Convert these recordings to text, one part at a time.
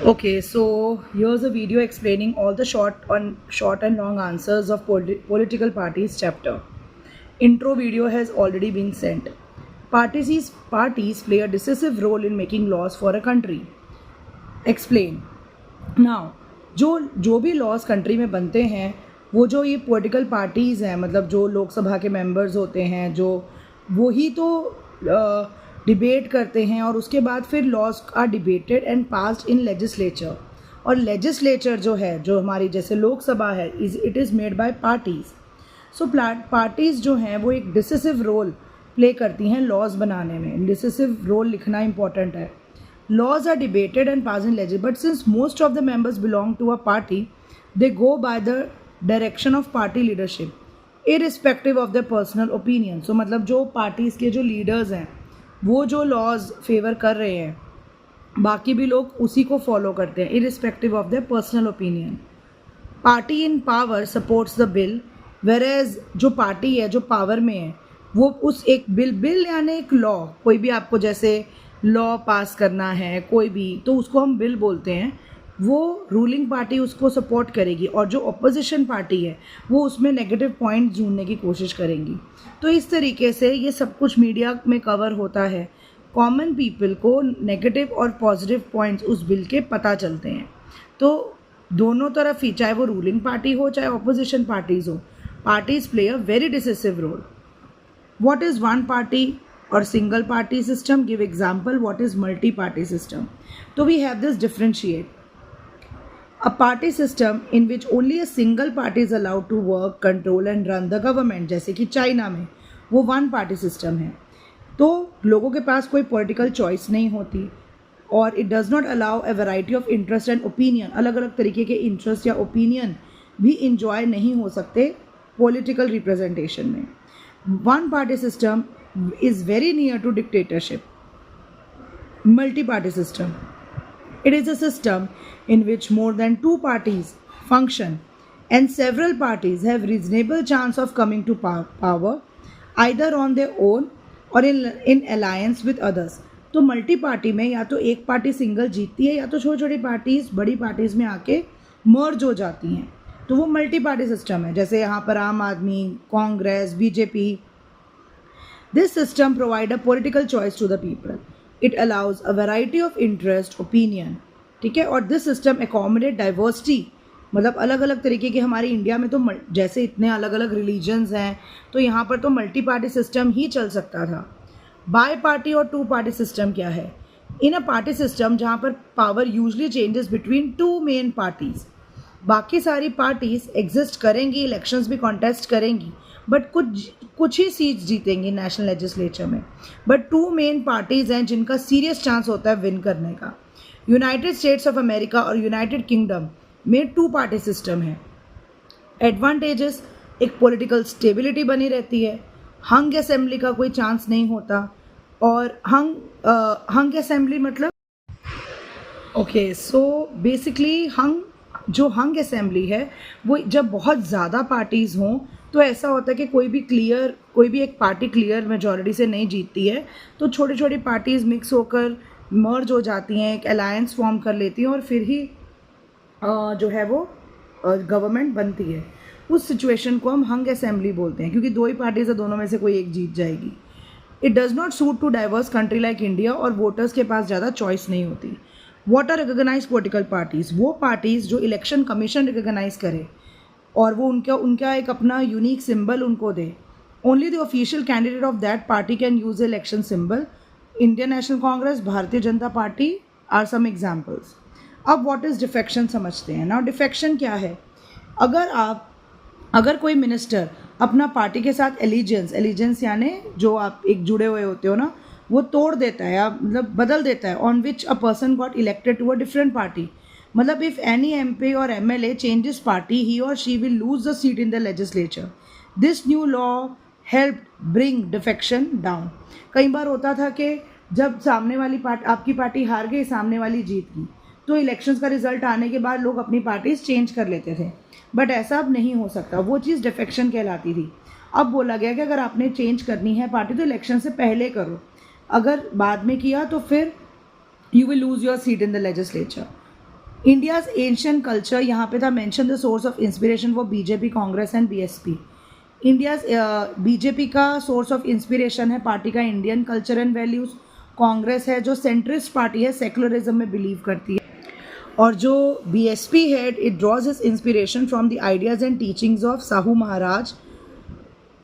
Okay, so here's a video explaining all the short and long answers of political parties chapter. Intro video has already been sent. Parties play a decisive role in making laws for a country. Explain. Now, जो भी laws country में बनते हैं वो जो ये political parties हैं, मतलब जो लोकसभा के मेंबर्स होते हैं, जो वही तो डिबेट करते हैं और उसके बाद फिर laws are debated and passed in legislature. और लेजिस्लेचर जो है, जो हमारी जैसे लोकसभा है, it is made by parties. So parties जो हैं वो एक डिसिसिव रोल प्ले करती हैं लॉज बनाने में. डिसिसिव रोल लिखना इंपॉर्टेंट है. Laws are debated and passed in legislature, but since most of the members belong to a party, they go by the direction of party leadership, irrespective of their personal opinion. So मतलब जो parties के जो leaders हैं वो जो laws favor कर रहे हैं, बाकी भी लोग उसी को follow करते हैं, irrespective of their personal opinion. Party in power supports the bill, whereas जो party है, जो power में है, वो उस एक बिल यानी एक law, कोई भी आपको जैसे लॉ पास करना है कोई भी, तो उसको हम बिल बोलते हैं. वो रूलिंग पार्टी उसको सपोर्ट करेगी और जो अपोजिशन पार्टी है वो उसमें नेगेटिव पॉइंट ढूंढने की कोशिश करेंगी. तो इस तरीके से ये सब कुछ मीडिया में कवर होता है. कॉमन पीपल को नेगेटिव और पॉजिटिव पॉइंट्स उस बिल के पता चलते हैं. तो दोनों तरफ ही, चाहे वो रूलिंग पार्टी हो चाहे अपोजिशन पार्टीज़ हो, parties play a very decisive role. What is one party or single party system? Give example. What is multi party system? So we have this differentiate. A party system in which only a single party is allowed to work, control and run the government, जैसे कि China में वो one party system है. तो लोगों के पास कोई political choice नहीं होती और it does not allow A variety of interest and opinion. अलग अलग तरीके के इंटरेस्ट या ओपिनियन भी इंजॉय नहीं हो सकते पॉलिटिकल रिप्रेजेंटेशन में. One party system is very near to dictatorship. Multi-party system. It is a system in which more than two parties function and several parties have reasonable chance of coming to power either on their own or in alliance with others. तो multi party में या तो एक party single जीतती है या तो छोटी छोटी पार्टीज बड़ी पार्टीज में आके मर्ज हो जाती हैं. तो वो मल्टी पार्टी सिस्टम है. जैसे यहाँ पर आम आदमी, Congress, BJP. This system provides a political choice to the people. It allows a variety of interest, opinion. ठीक है. और this system accommodate diversity. मतलब अलग अलग तरीके के, हमारे इंडिया में तो जैसे इतने अलग अलग रिलीजन्स हैं तो यहाँ पर तो मल्टी पार्टी सिस्टम ही चल सकता था. बाय पार्टी और टू पार्टी सिस्टम क्या है? इन अ पार्टी सिस्टम जहाँ पर power usually changes between two main parties. बाकी सारी पार्टीज एग्जिस्ट करेंगी, इलेक्शंस भी कॉन्टेस्ट करेंगी, बट कुछ ही सीट्स जीतेंगी नेशनल लेजिस्लेचर में. बट टू मेन पार्टीज़ हैं जिनका सीरियस चांस होता है विन करने का. यूनाइटेड स्टेट्स ऑफ अमेरिका और यूनाइटेड किंगडम में टू पार्टी सिस्टम है. एडवांटेजेस, एक पॉलिटिकल स्टेबिलिटी बनी रहती है, हंग असेंबली का कोई चांस नहीं होता. और हंग असेंबली मतलब ओके, सो बेसिकली हंग असेंबली है वो जब बहुत ज़्यादा पार्टीज़ हों तो ऐसा होता है कि कोई भी एक पार्टी क्लियर मेजॉरिटी से नहीं जीतती है तो छोटी छोटी पार्टीज़ मिक्स होकर मर्ज हो जाती हैं, एक अलायंस फॉर्म कर लेती हैं और फिर ही जो है वो गवर्नमेंट बनती है. उस सिचुएशन को हम हंग असेंबली बोलते हैं क्योंकि दो ही पार्टीज़ है, दोनों में से कोई एक जीत जाएगी. It does not suit to diverse country like India और वोटर्स के पास ज़्यादा चॉइस नहीं होती. What are recognise political parties? वो पार्टीज़ जो इलेक्शन कमीशन रिकॉग्नाइज करे और वो उनका एक अपना यूनिक सिंबल उनको दे. Only the official candidate of that party can use election symbol. Indian National Congress, Bharatiya Janata party are some examples. अब व्हाट इज़ डिफेक्शन समझते हैं. नाउ डिफेक्शन क्या है? अगर कोई मिनिस्टर अपना पार्टी के साथ एलिजेंस यानी जो आप एक जुड़े हुए होते हो ना, वो तोड़ देता है या मतलब बदल देता है, on which a person got elected to a different party. मतलब if any MP or MLA changes party, he or she will lose the seat in the legislature. This new law helped bring defection down. कई बार होता था कि जब सामने वाली आपकी party हार गई, सामने वाली जीत गई, तो इलेक्शंस का रिजल्ट आने के बाद लोग अपनी पार्टीज चेंज कर लेते थे. बट ऐसा अब नहीं हो सकता. वो चीज़ डिफेक्शन कहलाती थी. अब बोला गया कि अगर आपने चेंज करनी है पार्टी तो इलेक्शन से पहले करो, अगर बाद में किया तो फिर you will lose your seat in the legislature. India's ancient culture, यहाँ पे था mention the source of inspiration for BJP, Congress and BSP. India's BJP का सोर्स ऑफ इंस्पिरेशन है पार्टी का Indian culture and values. Congress है जो सेंट्रिस्ट पार्टी है, secularism में बिलीव करती है। और जो बीएसपी है, it draws is inspiration from the ideas and teachings of Sahu Maharaj,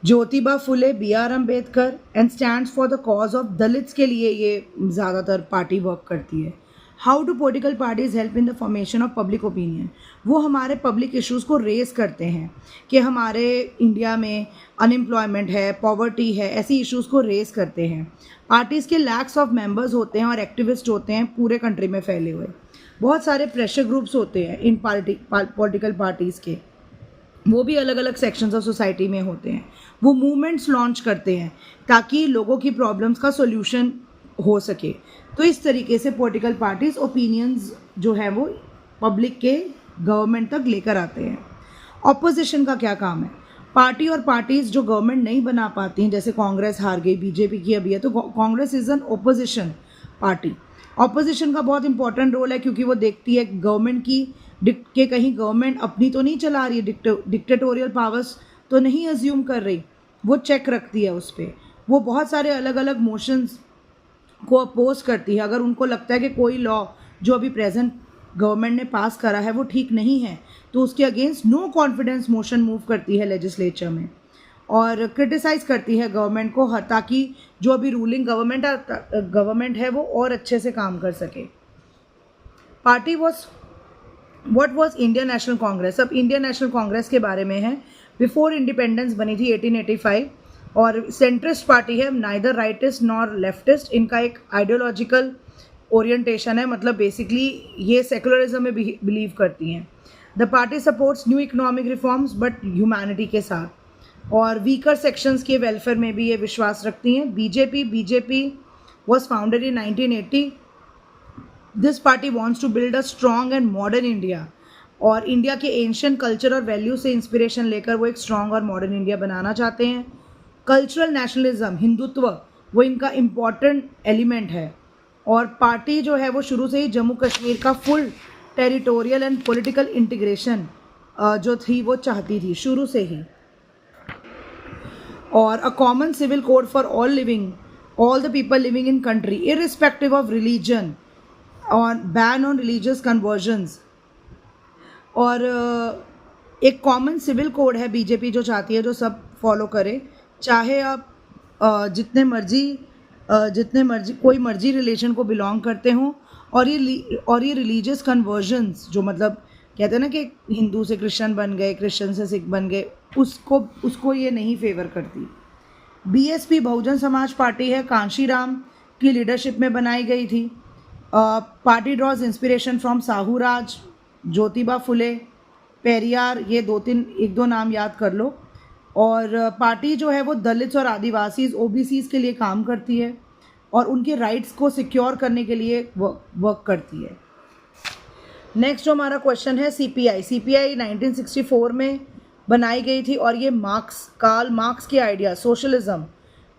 Jyotiba Phule, B R Ambedkar and stands for the cause of Dalits के लिए ये ज़्यादातर पार्टी वर्क करती है। How do political parties help in the formation of public opinion? वो हमारे public issues को रेज करते हैं कि हमारे इंडिया में अनएम्प्लॉयमेंट है, पॉवर्टी है, ऐसी इश्यूज़ को रेज करते हैं। पार्टीज़ के लैक्स ऑफ मेंबर्स होते हैं और एक्टिविस्ट होते हैं पूरे कंट्री में फैले हुए। बहुत सारे प्रेशर ग्रुप्स होते हैं इन पॉलिटिकल पार्टीज़ के, वो भी अलग अलग सेक्शंस ऑफ सोसाइटी में होते हैं। वो मूवमेंट्स लॉन्च करते हैं ताकि लोगों की प्रॉब्लम्स का सोल्यूशन हो सके। तो इस तरीके से पॉलिटिकल पार्टीज ओपिनियंस जो है वो पब्लिक के गवर्नमेंट तक लेकर आते हैं। ऑपोजिशन का क्या काम है? पार्टी और पार्टीज जो गवर्नमेंट नहीं बना पाती हैं, जैसे कांग्रेस हार गई, बीजेपी की अभी है, तो Congress is an opposition party. Opposition का बहुत इंपॉर्टेंट रोल है क्योंकि वो देखती है गवर्नमेंट की कि कहीं गवर्नमेंट अपनी तो नहीं चला रही है, डिक्टेटोरियल पावर्स तो नहीं अज्यूम कर रही, वो चेक रखती है उस पर। वो बहुत सारे अलग अलग मोशंस को अपोज करती है। अगर उनको लगता है कि कोई लॉ जो अभी प्रेजेंट गवर्नमेंट ने पास करा है वो ठीक नहीं है, तो उसके against no confidence motion move करती है लेजिस्लेचर में और क्रिटिसाइज़ करती है गवर्नमेंट को, ताकि जो अभी रूलिंग गवर्नमेंट है वो और अच्छे से काम कर सके। Party what was Indian National Congress? अब इंडियन नेशनल कांग्रेस के बारे में है। बिफोर इंडिपेंडेंस बनी थी 1885 और सेंट्रिस्ट पार्टी है, नाइदर राइटिस्ट नॉर लेफ्टिस्ट। इनका एक आइडियोलॉजिकल ओरिएंटेशन है, मतलब बेसिकली ये सेकुलरिज्म में बिलीव करती हैं। The party supports new economic reforms but humanity के साथ, और वीकर सेक्शंस के वेलफेयर में भी ये विश्वास रखती हैं। BJP was founded in 1980। This party wants to build a strong and modern India, और इंडिया के एंशियंट कल्चर और वैल्यू से इंस्पिरेशन लेकर वो एक स्ट्रॉन्ग और मॉडर्न इंडिया बनाना चाहते हैं। कल्चरल नेशनलिज्म, हिंदुत्व, वो इनका इम्पॉर्टेंट एलिमेंट है। और पार्टी जो है वो शुरू से ही जम्मू कश्मीर का full territorial and political integration जो थी वो चाहती थी शुरू से ही। और a common civil code for all the people living in country irrespective of religion, और बैन ऑन रिलीजियस कन्वर्जन्स। और एक कॉमन सिविल कोड है बीजेपी जो चाहती है जो सब फॉलो करे, चाहे आप जितने मर्जी कोई मर्जी रिलीजन को बिलोंग करते हों। और ये रिलीजियस कन्वर्जन्स जो मतलब कहते हैं ना कि हिंदू से क्रिश्चियन बन गए, क्रिश्चियन से सिख बन गए, उसको ये नहीं फेवर करती। बीएसपी बहुजन समाज पार्टी है, कांशीराम की लीडरशिप में बनाई गई थी। Party draws inspiration from Sahu Raj, Jyotiba Phule, Periyar, ये एक दो नाम याद कर लो। और पार्टी जो है वो दलित्स और आदिवासीज, ओबीसीज के लिए काम करती है और उनके राइट्स को सिक्योर करने के लिए वर्क करती है। नेक्स्ट जो हमारा क्वेश्चन है सीपीआई 1964 में बनाई गई थी और ये कार्ल मार्क्स के आइडिया सोशलिज्म,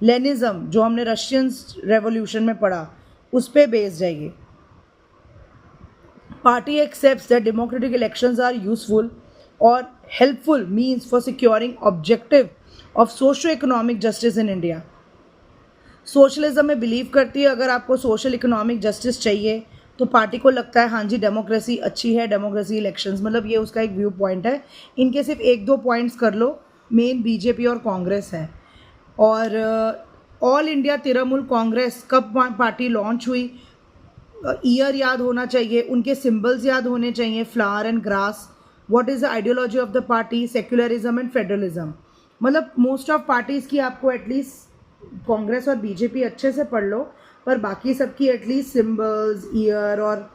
लेनिज्म जो हमने रशियन रेवोल्यूशन में पढ़ा उस पर बेस्ड है ये। Party accepts that democratic elections are useful और helpful means for securing objective of socio economic justice in India. Socialism में बिलीव करती है, अगर आपको सोशल इकोनॉमिक जस्टिस चाहिए तो पार्टी को लगता है हाँ जी डेमोक्रेसी अच्छी है, डेमोक्रेसी इलेक्शंस, मतलब ये उसका एक व्यू पॉइंट है। इनके सिर्फ एक दो पॉइंट्स कर लो, मेन बीजेपी और कांग्रेस है। और ऑल इंडिया तृणमूल कांग्रेस कब पार्टी लॉन्च हुई, ईयर याद होना चाहिए, उनके सिंबल्स याद होने चाहिए, flower and grass. What is the ideology of the party, secularism and federalism. मतलब मोस्ट ऑफ पार्टीज़ की आपको एटलीस्ट कांग्रेस और बीजेपी अच्छे से पढ़ लो, पर बाकी सबकी एटलीस्ट सिंबल्स, ईयर और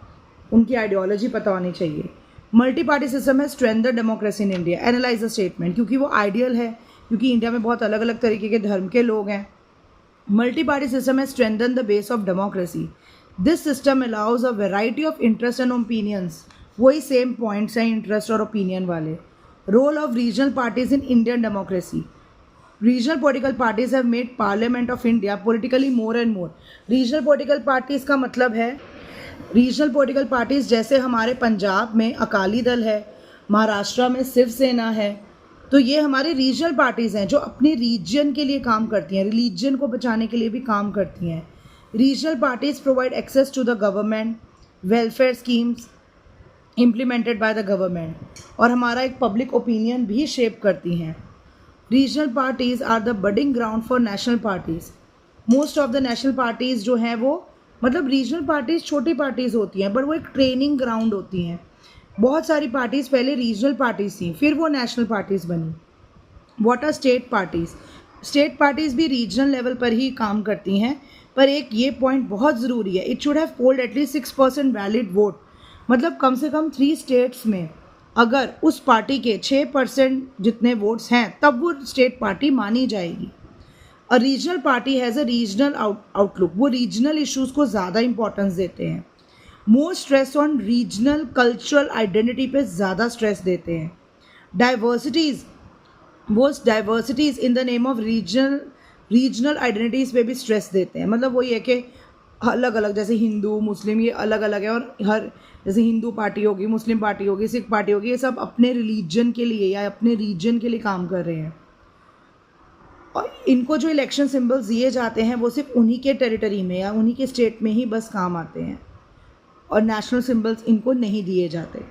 उनकी आइडियोलॉजी पता होनी चाहिए। मल्टी पार्टी सिस्टम है strengthen democracy in India, analyse the statement, क्योंकि वो आइडियल है, क्योंकि इंडिया में बहुत अलग अलग तरीके के धर्म के लोग हैं। मल्टी पार्टी सिस्टम है strengthen the base of democracy. This system allows a variety of interest and opinions, वही सेम पॉइंट्स हैं इंटरेस्ट और ओपिनियन वाले। Role of regional parties in Indian democracy, regional political parties have made Parliament of India politically more and more. Regional political parties का मतलब है regional political parties जैसे हमारे पंजाब में अकाली दल है, महाराष्ट्र में शिवसेना है, तो ये हमारी रीजनल पार्टीज़ हैं जो अपने रीजन के लिए काम करती हैं, रिलीजन को बचाने के लिए भी काम करती हैं। Regional parties provide access to the government, welfare schemes implemented by the government, और हमारा एक पब्लिक ओपिनियन भी शेप करती हैं। Regional parties are the budding ground for national parties. Most of the national parties जो हैं वो, मतलब रीजनल पार्टीज़ छोटी पार्टीज़ होती हैं बट वो एक ट्रेनिंग ग्राउंड होती हैं। बहुत सारी पार्टीज़ पहले रीजनल पार्टीज़ थी, फिर वो नेशनल पार्टीज़ बनी। What are state parties? State parties भी रीजनल लेवल पर ही काम करती हैं, पर एक ये पॉइंट बहुत ज़रूरी है, it should have polled at least 6% valid vote. मतलब कम से कम 3 स्टेट्स में अगर उस पार्टी के 6% जितने वोट्स हैं तब वो स्टेट पार्टी मानी जाएगी। A regional party has a regional outlook, वो रीजनल इश्यूज़ को ज़्यादा इंपॉर्टेंस देते हैं। More stress on regional cultural identity पे ज़्यादा स्ट्रेस देते हैं। डाइवर्सिटीज़, वो diversities in the name of regional identities पे भी स्ट्रेस देते हैं। मतलब वही है कि अलग अलग, जैसे हिंदू मुस्लिम ये अलग अलग है, और हर जैसे हिंदू पार्टी होगी, मुस्लिम पार्टी होगी, सिख पार्टी होगी, ये सब अपने रिलीजन के लिए या अपने रीजन के लिए काम कर रहे हैं। और इनको जो इलेक्शन सिंबल्स दिए जाते हैं वो सिर्फ उन्हीं के टेरिटरी में या उन्हीं के स्टेट में ही बस काम आते हैं, और नेशनल सिंबल्स इनको नहीं दिए जाते।